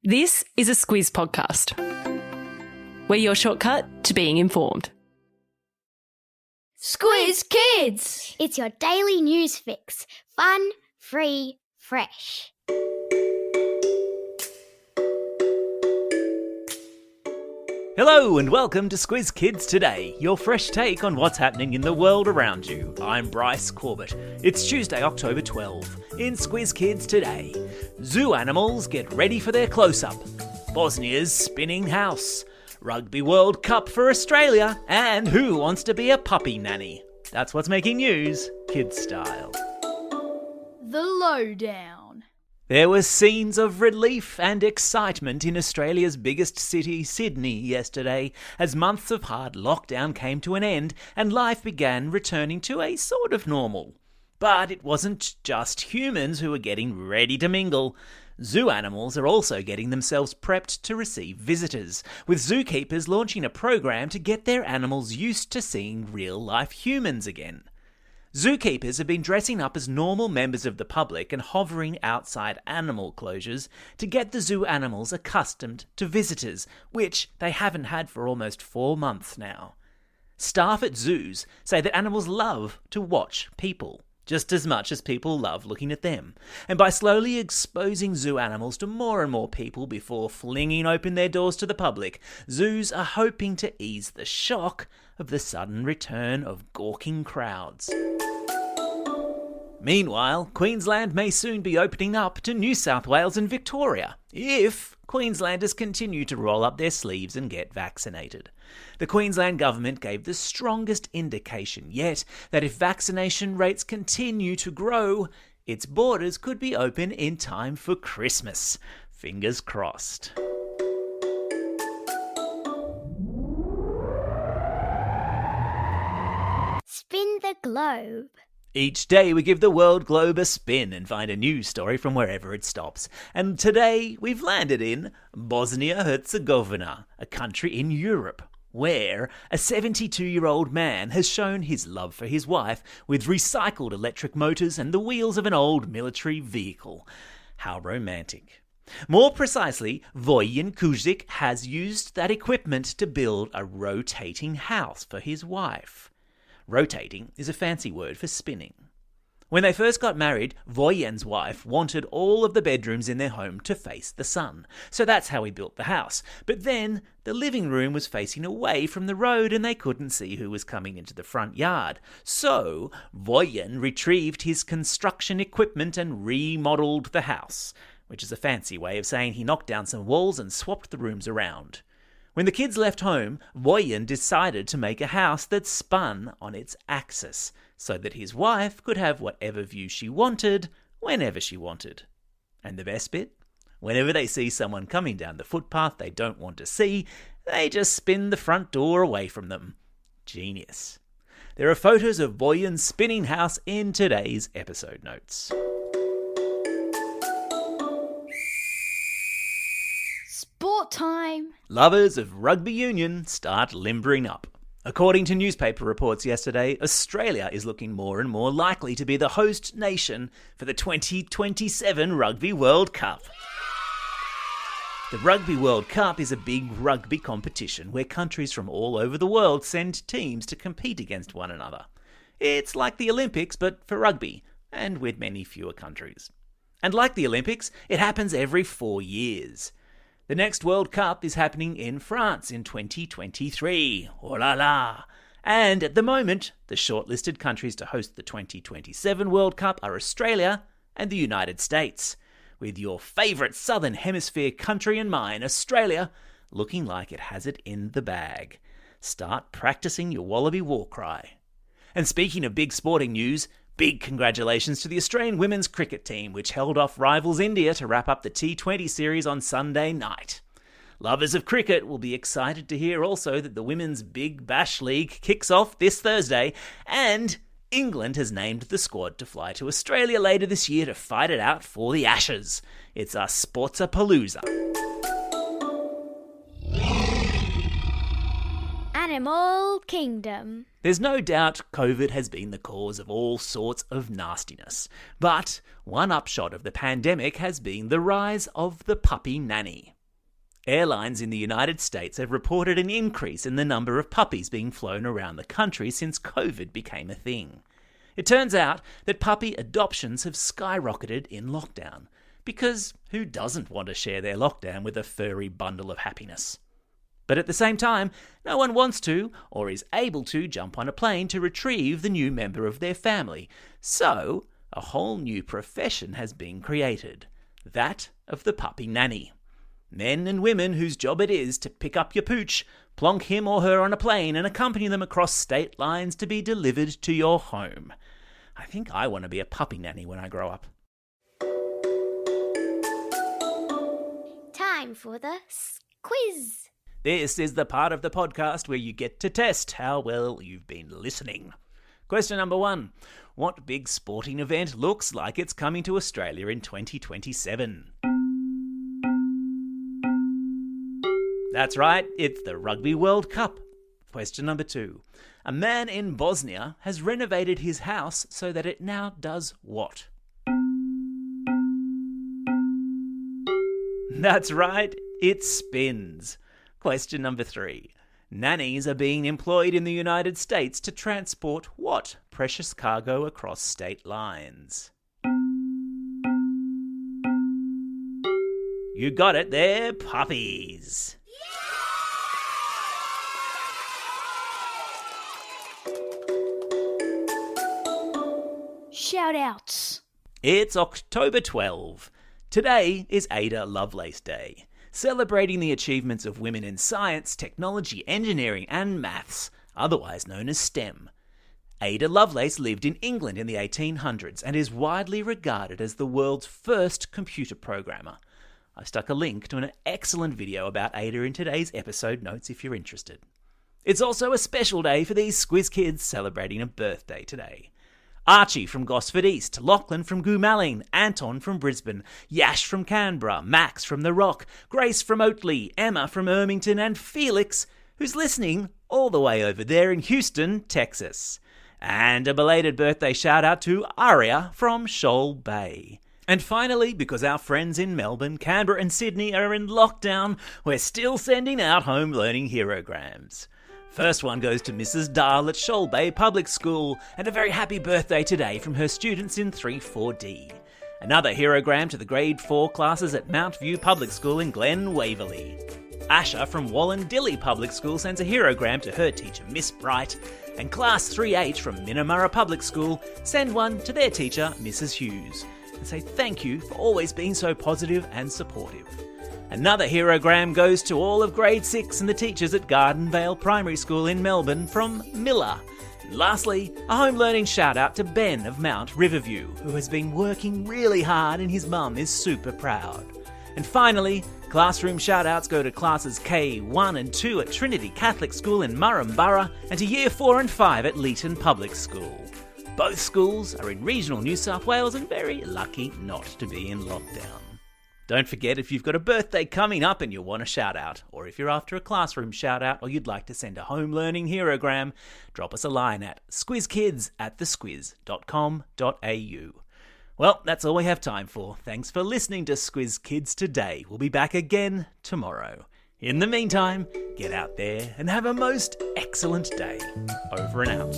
This is a Squiz podcast. We're your shortcut to being informed. Squiz Kids! It's your daily news fix. Fun, free, fresh. Hello and welcome to Squiz Kids Today, your fresh take on what's happening in the world around you. I'm Bryce Corbett. It's Tuesday, October 12. In Squiz Kids Today, zoo animals get ready for their close-up, Bosnia's spinning house, Rugby World Cup for Australia, and who wants to be a puppy nanny? That's what's making news, kids style. The lowdown. There were scenes of relief and excitement in Australia's biggest city, Sydney, yesterday, as months of hard lockdown came to an end and life began returning to a sort of normal. But it wasn't just humans who were getting ready to mingle. Zoo animals are also getting themselves prepped to receive visitors, with zookeepers launching a program to get their animals used to seeing real-life humans again. Zookeepers have been dressing up as normal members of the public and hovering outside animal closures to get the zoo animals accustomed to visitors, which they haven't had for almost 4 months now. Staff at zoos say that animals love to watch people, just as much as people love looking at them. And by slowly exposing zoo animals to more and more people before flinging open their doors to the public, zoos are hoping to ease the shock of the sudden return of gawking crowds. Meanwhile, Queensland may soon be opening up to New South Wales and Victoria, if Queenslanders continue to roll up their sleeves and get vaccinated. The Queensland government gave the strongest indication yet that if vaccination rates continue to grow, its borders could be open in time for Christmas. Fingers crossed. Spin the globe. Each day we give the world globe a spin and find a news story from wherever it stops. And today we've landed in Bosnia-Herzegovina, a country in Europe, where a 72-year-old man has shown his love for his wife with recycled electric motors and the wheels of an old military vehicle. How romantic. More precisely, Vojislav Kuzic has used that equipment to build a rotating house for his wife. Rotating is a fancy word for spinning. When they first got married, Vojan's wife wanted all of the bedrooms in their home to face the sun, so that's how he built the house. But then the living room was facing away from the road and they couldn't see who was coming into the front yard. So Vojan retrieved his construction equipment and remodelled the house, which is a fancy way of saying he knocked down some walls and swapped the rooms around. When the kids left home, Vojan decided to make a house that spun on its axis, so that his wife could have whatever view she wanted, whenever she wanted. And the best bit? Whenever they see someone coming down the footpath they don't want to see, they just spin the front door away from them. Genius. There are photos of Vojan's spinning house in today's episode notes. Sport time! Lovers of rugby union start limbering up. According to newspaper reports yesterday, Australia is looking more and more likely to be the host nation for the 2027 Rugby World Cup. The Rugby World Cup is a big rugby competition where countries from all over the world send teams to compete against one another. It's like the Olympics, but for rugby, and with many fewer countries. And like the Olympics, it happens every 4 years. The next World Cup is happening in France in 2023. Oh la la! And at the moment, the shortlisted countries to host the 2027 World Cup are Australia and the United States, with your favourite Southern Hemisphere country and mine, Australia, looking like it has it in the bag. Start practising your Wallaby war cry. And speaking of big sporting news, big congratulations to the Australian women's cricket team, which held off rivals India to wrap up the T20 series on Sunday night. Lovers of cricket will be excited to hear also that the Women's Big Bash League kicks off this Thursday, and England has named the squad to fly to Australia later this year to fight it out for the Ashes. It's a Sportsapalooza. animal kingdom. There's no doubt COVID has been the cause of all sorts of nastiness, but one upshot of the pandemic has been the rise of the puppy nanny. Airlines in the United States have reported an increase in the number of puppies being flown around the country since COVID became a thing. It turns out that puppy adoptions have skyrocketed in lockdown, because who doesn't want to share their lockdown with a furry bundle of happiness? But at the same time, no one wants to, or is able to, jump on a plane to retrieve the new member of their family. So, a whole new profession has been created. That of the puppy nanny. Men and women whose job it is to pick up your pooch, plonk him or her on a plane and accompany them across state lines to be delivered to your home. I think I want to be a puppy nanny when I grow up. Time for the Squiz. This is the part of the podcast where you get to test how well you've been listening. Question number 1. What big sporting event looks like it's coming to Australia in 2027? That's right, it's the Rugby World Cup. Question number 2. A man in Bosnia has renovated his house so that it now does what? That's right, it spins. Question number 3. Nannies are being employed in the United States to transport what precious cargo across state lines? You got it, they're puppies. Shout-outs. It's October 12. Today is Ada Lovelace Day, celebrating the achievements of women in science, technology, engineering and maths, otherwise known as STEM. Ada Lovelace lived in England in the 1800s and is widely regarded as the world's first computer programmer. I stuck a link to an excellent video about Ada in today's episode notes if you're interested. It's also a special day for these Squiz Kids celebrating a birthday today. Archie from Gosford East, Lachlan from Goomalling, Anton from Brisbane, Yash from Canberra, Max from The Rock, Grace from Oatley, Emma from Ermington and Felix, who's listening all the way over there in Houston, Texas. And a belated birthday shout out to Aria from Shoal Bay. And finally, because our friends in Melbourne, Canberra and Sydney are in lockdown, we're still sending out home learning herograms. First one goes to Mrs. Dahl at Shoal Bay Public School, and a very happy birthday today from her students in 3-4D. Another herogram to the grade 4 classes at Mount View Public School in Glen Waverley. Asha from Wallandilly Public School sends a herogram to her teacher, Miss Bright, and Class 3H from Minamurra Public School send one to their teacher, Mrs. Hughes, and say thank you for always being so positive and supportive. Another herogram goes to all of grade 6 and the teachers at Garden Vale Primary School in Melbourne from Miller. And lastly, a home learning shout out to Ben of Mount Riverview, who has been working really hard and his mum is super proud. And finally, classroom shout outs go to classes K1 and 2 at Trinity Catholic School in Murrumburra and to Year 4 and 5 at Leeton Public School. Both schools are in regional New South Wales and very lucky not to be in lockdown. Don't forget, if you've got a birthday coming up and you want a shout out, or if you're after a classroom shout out or you'd like to send a home learning herogram, drop us a line at squizkids@thesquiz.com.au. Well, that's all we have time for. Thanks for listening to Squiz Kids today. We'll be back again tomorrow. In the meantime, get out there and have a most excellent day. Over and out.